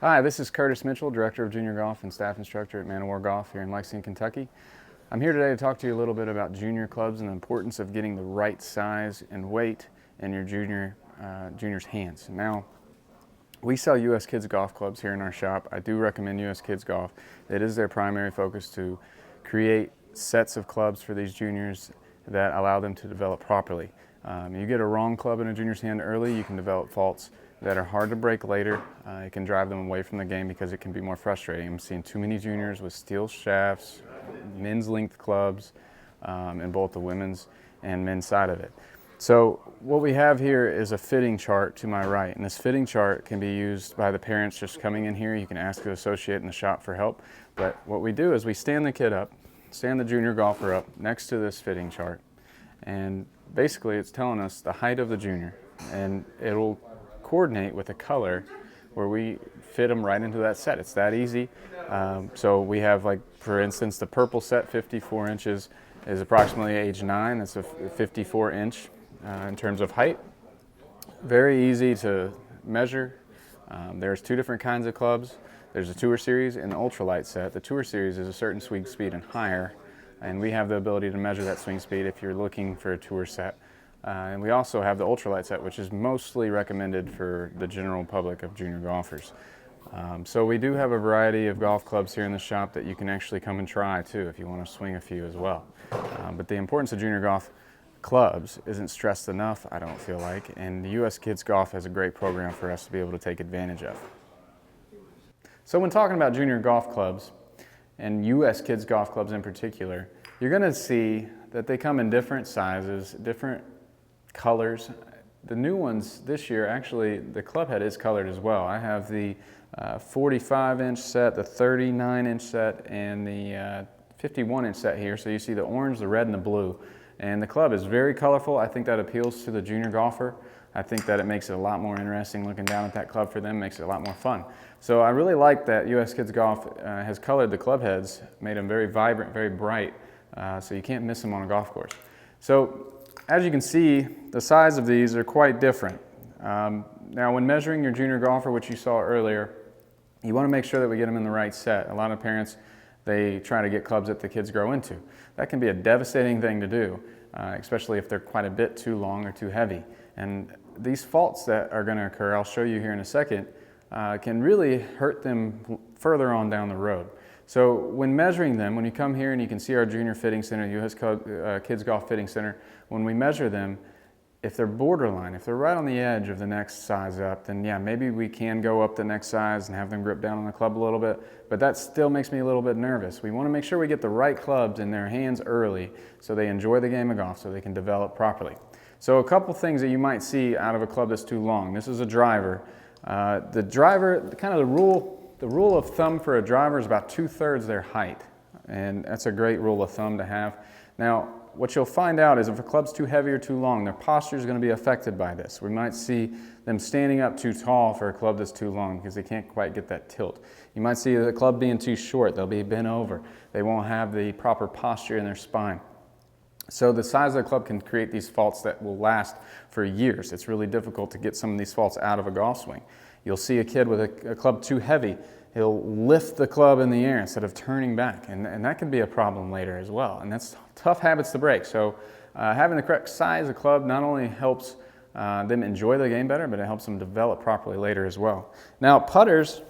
Hi, this is Curtis Mitchell, Director of Junior Golf and Staff Instructor at Man O' War Golf here in Lexington, Kentucky. I'm here today to talk to you a little bit about junior clubs and the importance of getting the right size and weight in your junior's hands. Now, we sell U.S. Kids Golf clubs here in our shop. I do recommend U.S. Kids Golf. It is their primary focus to create sets of clubs for these juniors that allow them to develop properly. You get a wrong club in a junior's hand early, you can develop faults that are hard to break later. It can drive them away from the game because it can be more frustrating. I'm seeing too many juniors with steel shafts, men's length clubs, in both the women's and men's side of it. So what we have here is a fitting chart to my right, and this fitting chart can be used by the parents just coming in here. You can ask the associate in the shop for help, but what we do is we stand the kid up, stand the junior golfer up next to this fitting chart, and basically it's telling us the height of the junior, and it'll coordinate with a color where we fit them right into that set. It's that easy. So we have, like, for instance, the purple set, 54 inches, is approximately age 9. That's a 54 inch in terms of height. Very easy to measure. There's two different kinds of clubs. There's a Tour Series and the Ultralight set. The Tour Series is a certain swing speed and higher, and we have the ability to measure that swing speed if you're looking for a tour set. And we also have the Ultralight set, which is mostly recommended for the general public of junior golfers. So we do have a variety of golf clubs here in the shop that you can actually come and try too if you want to swing a few as well. But the importance of junior golf clubs isn't stressed enough, I don't feel like, and the U.S. Kids Golf has a great program for us to be able to take advantage of. So when talking about junior golf clubs, and U.S. Kids Golf clubs in particular, you're going to see that they come in different sizes, different colors. The new ones this year, actually, the club head is colored as well. I have the 45-inch set, the 39-inch set, and the 51-inch set here. So you see the orange, the red, and the blue. And the club is very colorful. I think that appeals to the junior golfer. I think that it makes it a lot more interesting looking down at that club for them, makes it a lot more fun. So I really like that U.S. Kids Golf has colored the club heads, made them very vibrant, very bright, so you can't miss them on a golf course. So as you can see, the size of these are quite different. Now when measuring your junior golfer, which you saw earlier, you want to make sure that we get them in the right set. A lot of parents, they try to get clubs that the kids grow into. That can be a devastating thing to do, especially if they're quite a bit too long or too heavy. And these faults that are going to occur, I'll show you here in a second, can really hurt them further on down the road. So when measuring them, when you come here and you can see our junior fitting center, U.S. Kids Golf Fitting Center, when we measure them, if they're borderline, if they're right on the edge of the next size up, then yeah, maybe we can go up the next size and have them grip down on the club a little bit, but that still makes me a little bit nervous. We want to make sure we get the right clubs in their hands early so they enjoy the game of golf, so they can develop properly. So a couple things that you might see out of a club that's too long. This is a driver. The driver, kind of the rule of thumb for a driver is about 2/3 their height, and that's a great rule of thumb to have. Now, what you'll find out is if a club's too heavy or too long, their posture is going to be affected by this. We might see them standing up too tall for a club that's too long because they can't quite get that tilt. You might see the club being too short. They'll be bent over. They won't have the proper posture in their spine. So the size of the club can create these faults that will last for years. It's really difficult to get some of these faults out of a golf swing. You'll see a kid with a club too heavy. He'll lift the club in the air instead of turning back, and that can be a problem later as well. And that's tough habits to break. So having the correct size of club not only helps them enjoy the game better, but it helps them develop properly later as well. Now, putters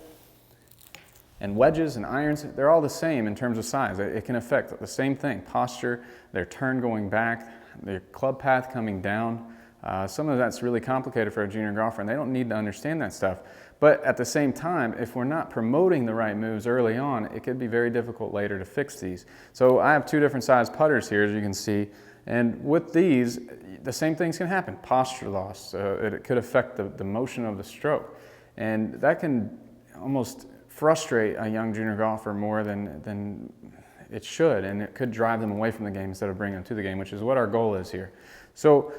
and wedges and irons, they're all the same in terms of size. It can affect the same thing: posture, their turn going back, their club path coming down. Some of that's really complicated for a junior golfer, and they don't need to understand that stuff. But at the same time, if we're not promoting the right moves early on, it could be very difficult later to fix these. So I have two different size putters here, as you can see, and with these, the same things can happen. Posture loss, it could affect the motion of the stroke, and that can almost frustrate a young junior golfer more than it should, and it could drive them away from the game instead of bringing them to the game, which is what our goal is here. So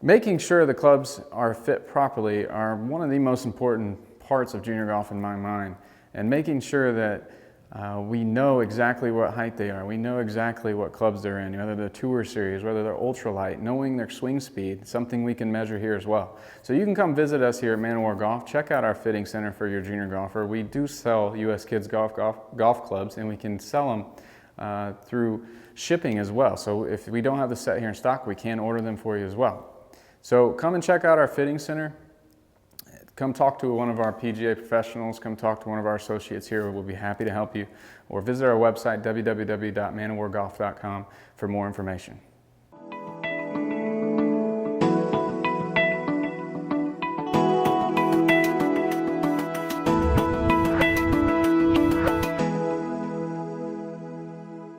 making sure the clubs are fit properly are one of the most important parts of junior golf in my mind, and making sure that We know exactly what height they are. We know exactly what clubs they're in, whether they're Tour Series, whether they're ultralight, knowing their swing speed, something we can measure here as well. So you can come visit us here at Man O' War Golf. Check out our fitting center for your junior golfer. We do sell U.S. Kids golf clubs, and we can sell them through shipping as well. So if we don't have the set here in stock, we can order them for you as well. So come and check out our fitting center. Come talk to one of our PGA professionals, come talk to one of our associates here. We'll be happy to help you. Or visit our website, www.manowargolf.com, for more information.